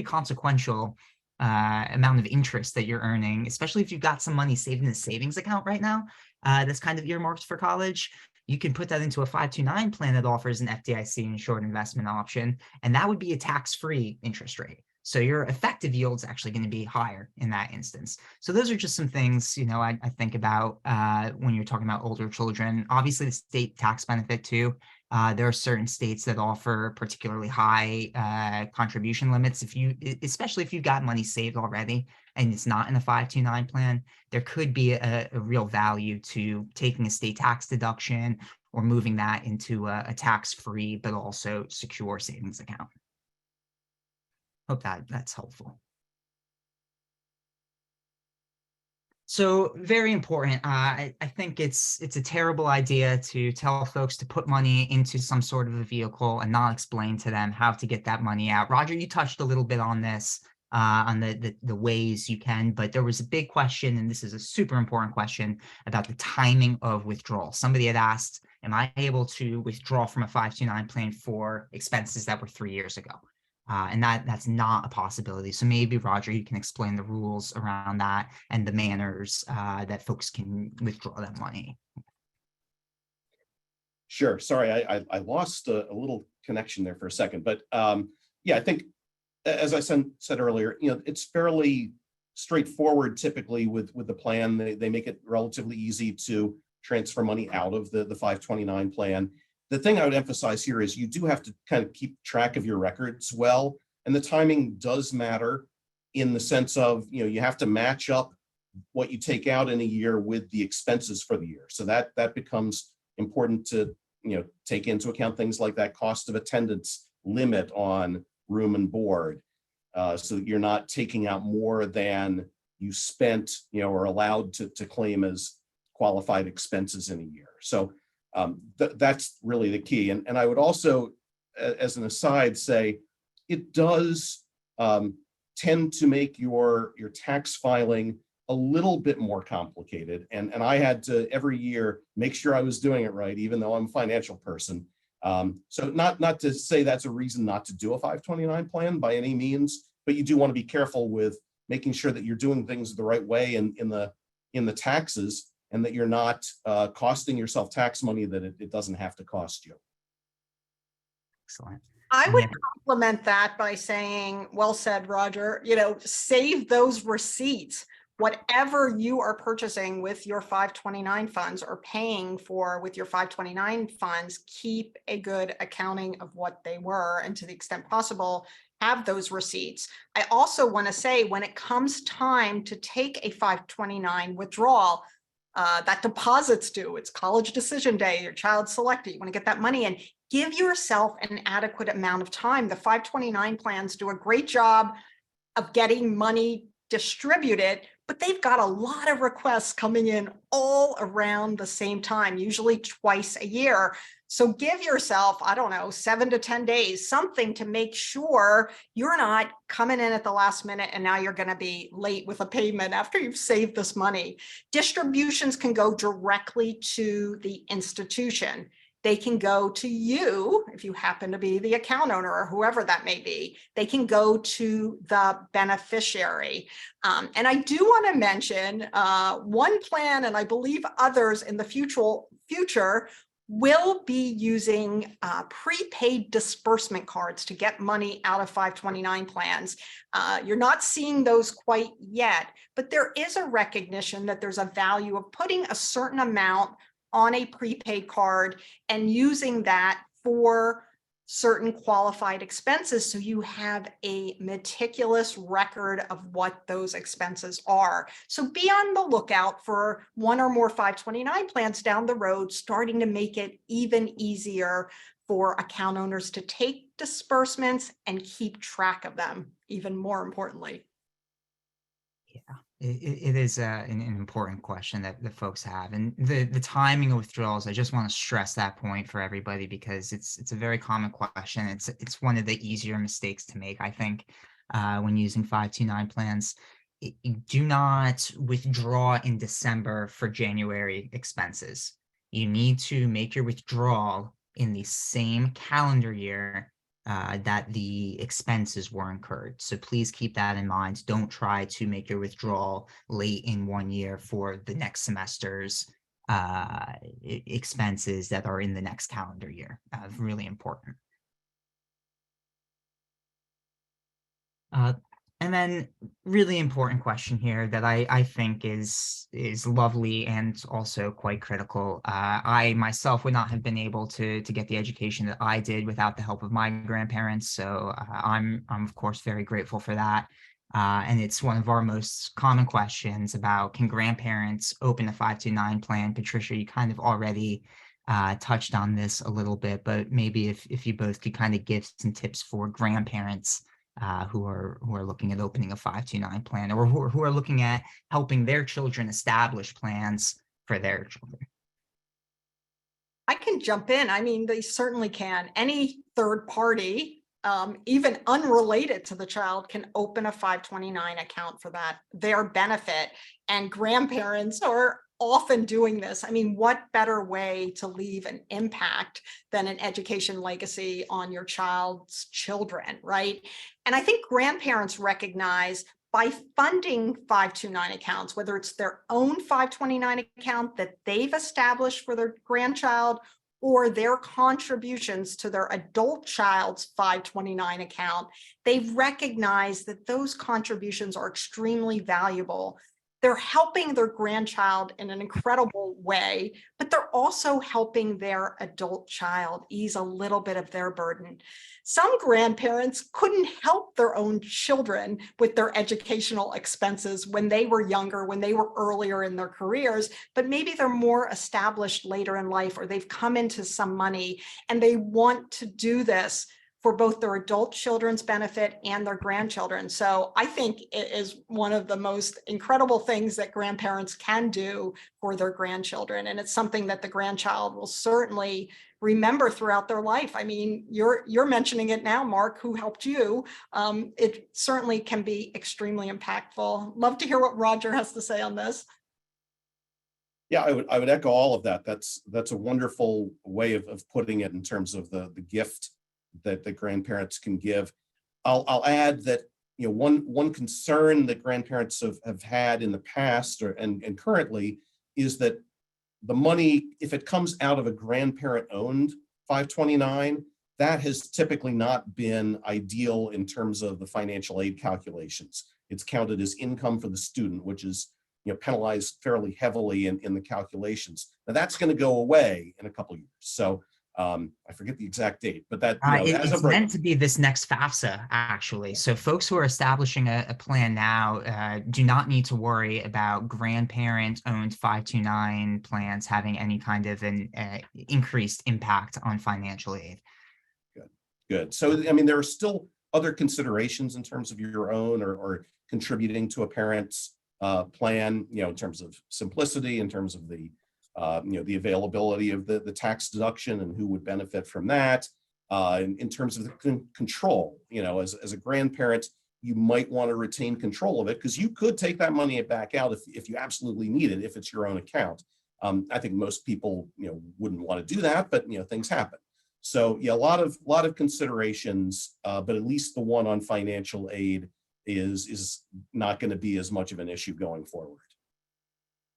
consequential amount of interest that you're earning, especially if you've got some money saved in a savings account right now that's kind of earmarked for college. You can put that into a 529 plan that offers an FDIC insured investment option, and that would be a tax-free interest rate. So your effective yield is actually going to be higher in that instance. So those are just some things, I think about when you're talking about older children. Obviously, the state tax benefit too. There are certain states that offer particularly high contribution limits. Especially if you've got money saved already and it's not in a 529 plan, there could be a real value to taking a state tax deduction or moving that into a tax-free but also secure savings account. Hope that's helpful. So very important. I think it's a terrible idea to tell folks to put money into some sort of a vehicle and not explain to them how to get that money out. Roger, you touched a little bit on this, on the ways you can, but there was a big question, and this is a super important question about the timing of withdrawal. Somebody had asked, am I able to withdraw from a 529 plan for expenses that were 3 years ago? And that's not a possibility. So maybe, Roger, you can explain the rules around that and the manners that folks can withdraw that money. Sure. Sorry, I lost a little connection there for a second. But yeah, I think, as I said earlier, it's fairly straightforward typically with the plan. They make it relatively easy to transfer money out of the 529 plan. The thing I would emphasize here is you do have to kind of keep track of your records well, and the timing does matter in the sense of, you have to match up what you take out in a year with the expenses for the year. So that becomes important to, take into account things like that cost of attendance limit on room and board, so that you're not taking out more than you spent, or allowed to claim as qualified expenses in a year. So that's really the key. And I would also, as an aside, say it does tend to make your tax filing a little bit more complicated. And I had to every year make sure I was doing it right, even though I'm a financial person. So not to say that's a reason not to do a 529 plan by any means, but you do want to be careful with making sure that you're doing things the right way in the taxes, and that you're not costing yourself tax money that it doesn't have to cost you. Excellent. I would complement that by saying, well said, Roger, save those receipts. Whatever you are purchasing with your 529 funds or paying for with your 529 funds, keep a good accounting of what they were, and to the extent possible, have those receipts. I also want to say, when it comes time to take a 529 withdrawal, that deposit's due. It's college decision day. Your child's selected. You want to get that money in. Give yourself an adequate amount of time. The 529 plans do a great job of getting money distributed, but they've got a lot of requests coming in all around the same time, usually twice a year. So give yourself, I don't know, 7 to 10 days, something to make sure you're not coming in at the last minute and now you're going to be late with a payment after you've saved this money. Distributions can go directly to the institution. They can go to you if you happen to be the account owner or whoever that may be. They can go to the beneficiary. And I do want to mention one plan, and I believe others in the future will be using prepaid disbursement cards to get money out of 529 plans. You're not seeing those quite yet, but there is a recognition that there's a value of putting a certain amount on a prepaid card and using that for certain qualified expenses, so you have a meticulous record of what those expenses are. So be on the lookout for one or more 529 plans down the road, starting to make it even easier for account owners to take disbursements and keep track of them, even more importantly. Yeah, it is an important question that the folks have, and the timing of withdrawals. I just want to stress that point for everybody because it's a very common question. It's one of the easier mistakes to make, I think, when using 529 plans. Do not withdraw in December for January expenses. You need to make your withdrawal in the same calendar year that the expenses were incurred. So please keep that in mind. Don't try to make your withdrawal late in one year for the next semester's expenses that are in the next calendar year. Really important. And then really important question here that I think is lovely and also quite critical. I myself would not have been able to get the education that I did without the help of my grandparents. So I'm of course very grateful for that. And it's one of our most common questions about, can grandparents open a 529 plan? Patricia, you kind of already touched on this a little bit, but maybe if you both could kind of give some tips for grandparents who are looking at opening a 529 plan, or who are looking at helping their children establish plans for their children. I can jump in. I mean, they certainly can. Any third party, even unrelated to the child, can open a 529 account for their benefit. And grandparents are often doing this. I mean, what better way to leave an impact than an education legacy on your child's children, right? And I think grandparents recognize, by funding 529 accounts, whether it's their own 529 account that they've established for their grandchild, or their contributions to their adult child's 529 account, they recognize that those contributions are extremely valuable. They're helping their grandchild in an incredible way, but they're also helping their adult child ease a little bit of their burden. Some grandparents couldn't help their own children with their educational expenses when they were younger, when they were earlier in their careers, but maybe they're more established later in life, or they've come into some money and they want to do this for both their adult children's benefit and their grandchildren. So I think it is one of the most incredible things that grandparents can do for their grandchildren. And it's something that the grandchild will certainly remember throughout their life. I mean, you're mentioning it now, Mark, who helped you. It certainly can be extremely impactful. Love to hear what Roger has to say on this. Yeah, I would echo all of that. That's a wonderful way of putting it in terms of the gift that the grandparents can give. I'll add that, you know, one concern that grandparents have had in the past and currently is that the money, if it comes out of a grandparent-owned 529, that has typically not been ideal in terms of the financial aid calculations. It's counted as income for the student, which is, you know, penalized fairly heavily in the calculations. Now that's going to go away in a couple of years. So I forget the exact date, but that, you know, it's meant to be this next FAFSA, actually. So folks who are establishing a plan now do not need to worry about grandparent-owned 529 plans having any kind of an increased impact on financial aid. Good. So, I mean, there are still other considerations in terms of your own or contributing to a parent's plan, in terms of simplicity, in terms of the the availability of the tax deduction and who would benefit from that. In terms of the control, as a grandparent, you might want to retain control of it because you could take that money back out if you absolutely need it, if it's your own account. I think most people, wouldn't want to do that, but things happen. So yeah, a lot of considerations, but at least the one on financial aid is not going to be as much of an issue going forward.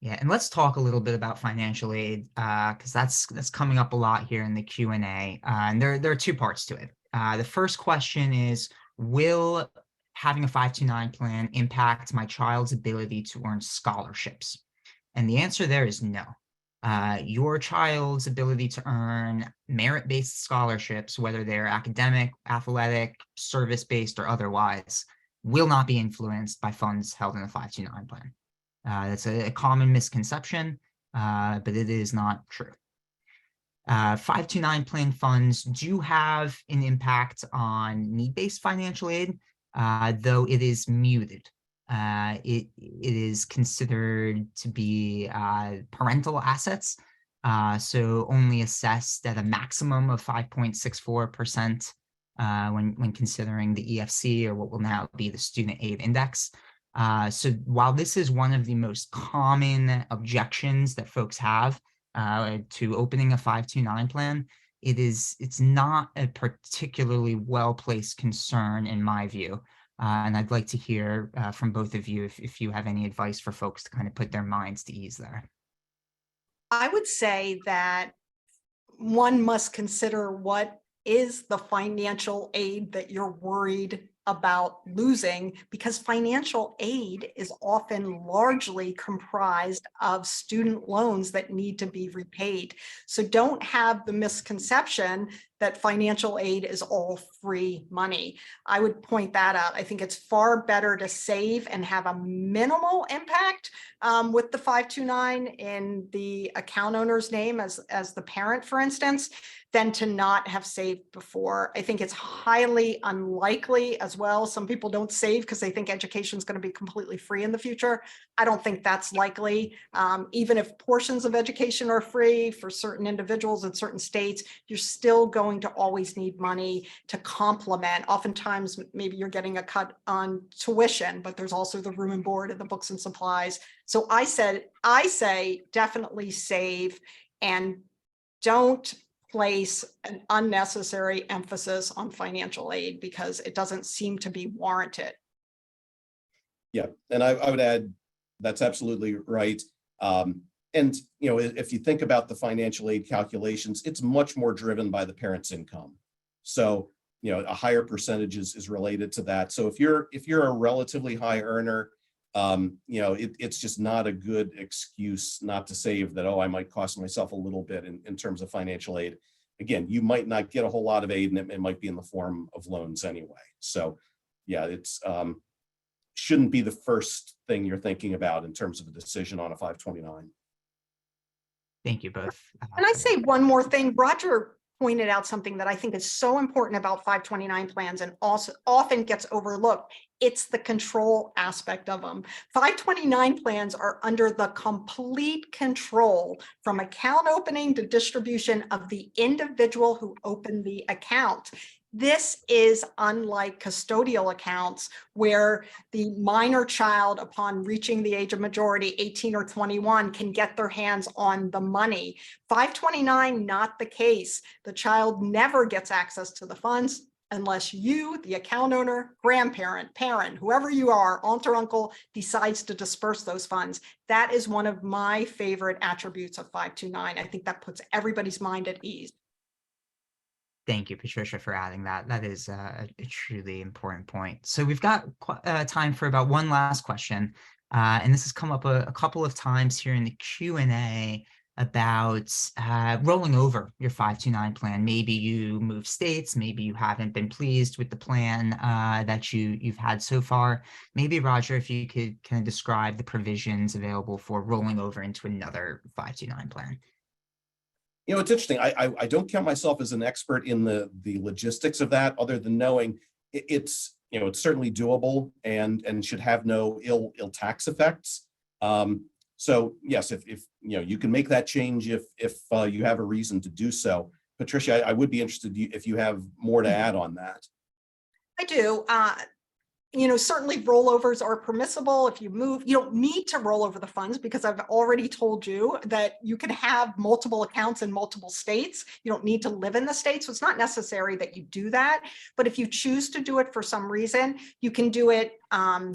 Yeah, and let's talk a little bit about financial aid because that's coming up a lot here in the Q&A, and there are two parts to it. The first question is, will having a 529 plan impact my child's ability to earn scholarships? And the answer there is no. Your child's ability to earn merit-based scholarships, whether they're academic, athletic, service-based, or otherwise, will not be influenced by funds held in a 529 plan. That's a common misconception, but it is not true. 529 plan funds do have an impact on need-based financial aid, though it is muted. It is considered to be parental assets, so only assessed at a maximum of 5.64% when considering the EFC, or what will now be the Student Aid Index. So while this is one of the most common objections that folks have to opening a 529 plan, it's not a particularly well-placed concern in my view. And I'd like to hear from both of you if you have any advice for folks to kind of put their minds to ease there. I would say that one must consider what is the financial aid that you're worried about losing, because financial aid is often largely comprised of student loans that need to be repaid. So don't have the misconception that financial aid is all free money. I would point that out. I think it's far better to save and have a minimal impact with the 529 in the account owner's name as the parent, for instance, than to not have saved before. I think it's highly unlikely as well. Some people don't save because they think education is going to be completely free in the future. I don't think that's likely. Even if portions of education are free for certain individuals in certain states, you're still going to always need money to complement. Oftentimes, maybe you're getting a cut on tuition, but there's also the room and board and the books and supplies. So I say definitely save and don't place an unnecessary emphasis on financial aid because it doesn't seem to be warranted. Yeah, and I would add that's absolutely right. And if you think about the financial aid calculations, it's much more driven by the parent's income. So a higher percentage is related to that. So if you're a relatively high earner, it's just not a good excuse not to save that. Oh, I might cost myself a little bit in terms of financial aid. Again, you might not get a whole lot of aid, and it might be in the form of loans anyway. So yeah, it's shouldn't be the first thing you're thinking about in terms of a decision on a 529. Thank you both. And I say one more thing. Roger pointed out something that I think is so important about 529 plans and also often gets overlooked. It's the control aspect of them. 529 plans are under the complete control from account opening to distribution of the individual who opened the account. This is unlike custodial accounts where the minor child, upon reaching the age of majority, 18 or 21, can get their hands on the money. 529, not the case. The child never gets access to the funds unless you, the account owner, grandparent, parent, whoever you are, aunt or uncle, decides to disperse those funds. That is one of my favorite attributes of 529. I think that puts everybody's mind at ease. Thank you, Patricia, for adding that. That is a truly important point. So we've got time for about one last question. And this has come up a couple of times here in the Q&A about rolling over your 529 plan. Maybe you move states, maybe you haven't been pleased with the plan that you've had so far. Maybe, Roger, if you could kind of describe the provisions available for rolling over into another 529 plan. It's interesting. I don't count myself as an expert in the logistics of that, other than knowing it's it's certainly doable and should have no ill tax effects. So yes, if you can make that change if you have a reason to do so. Patricia, I would be interested if you have more to add on that. I do. Certainly rollovers are permissible. If you move, you don't need to roll over the funds because I've already told you that you can have multiple accounts in multiple states. You don't need to live in the state. So it's not necessary that you do that. But if you choose to do it for some reason, you can do it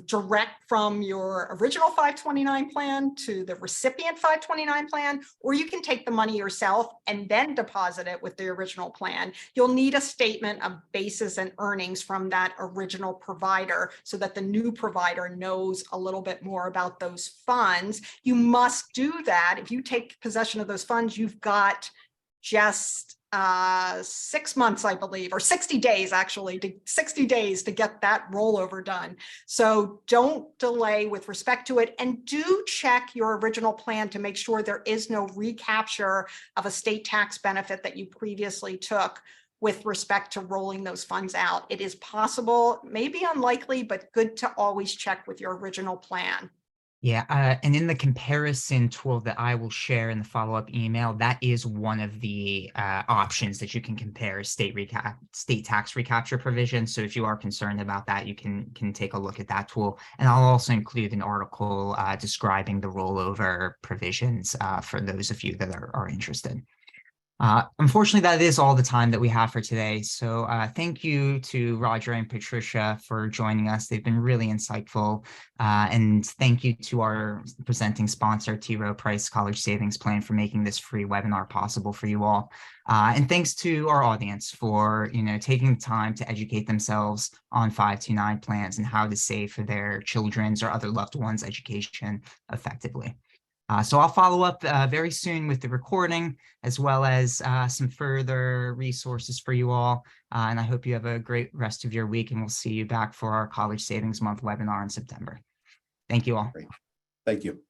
direct from your original 529 plan to the recipient 529 plan, or you can take the money yourself and then deposit it with the original plan. You'll need a statement of basis and earnings from that original provider so that the new provider knows a little bit more about those funds. You must do that. If you take possession of those funds, you've got just 6 months, I believe, or 60 days, actually, 60 days to get that rollover done. So don't delay with respect to it, and do check your original plan to make sure there is no recapture of a state tax benefit that you previously took with respect to rolling those funds out. It is possible, maybe unlikely, but good to always check with your original plan. Yeah, and in the comparison tool that I will share in the follow-up email, that is one of the options that you can compare state tax recapture provisions. So if you are concerned about that, you can take a look at that tool. And I'll also include an article describing the rollover provisions for those of you that are interested. Unfortunately, that is all the time that we have for today. So thank you to Roger and Patricia for joining us. They've been really insightful. And thank you to our presenting sponsor, T. Rowe Price College Savings Plan, for making this free webinar possible for you all. And thanks to our audience for taking the time to educate themselves on 529 plans and how to save for their children's or other loved ones' education effectively. So I'll follow up very soon with the recording, as well as some further resources for you all. And I hope you have a great rest of your week, and we'll see you back for our College Savings Month webinar in September. Thank you all. Great. Thank you.